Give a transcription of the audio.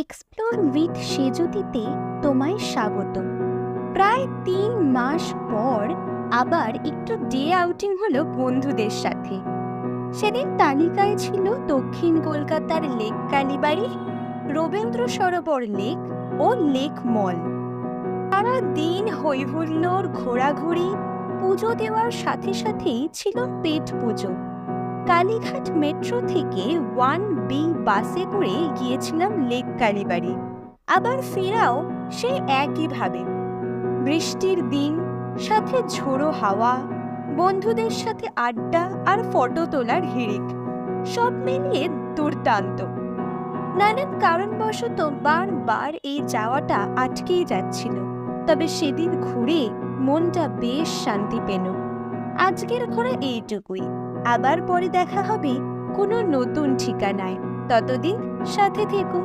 Explore with সেজুতিতে তোমায় স্বাগত। প্রায় 3 মাস পর আবার একটু ডে আউটিং হলো বন্ধুদের সাথে। সেদিন তালিকায় ছিল দক্ষিণ কলকাতার লেক কালীবাড়ি, রবীন্দ্র সরোবর লেক ও লেক মল। সারা দিন হৈহুল্লোড়, ঘোরাঘুরি, পুজো দেওয়ার সাথে সাথেই ছিল পেট পুজো। কালীঘাট মেট্রো থেকে 1B বাসে করে গিয়েছিলাম লেক কালীবাড়ি। আবার ফেরাও সেই একইভাবে। বৃষ্টির দিন, সাথে ঝোড়ো হাওয়া, বন্ধুদের সাথে আড্ডা আর ফটো তোলার হিড়িক, সব মিলিয়ে দুর্দান্ত। নানান কারণবশত বারবার এই যাওয়াটা আটকেই যাচ্ছিল, তবে সেদিন ঘুরে মনটা বেশ শান্তি পেল। আজকের ঘোরা এইটুকুই। আবার পরে দেখা হবে কোনো নতুন ঠিকানায়। ততদিন সাথে থেকো।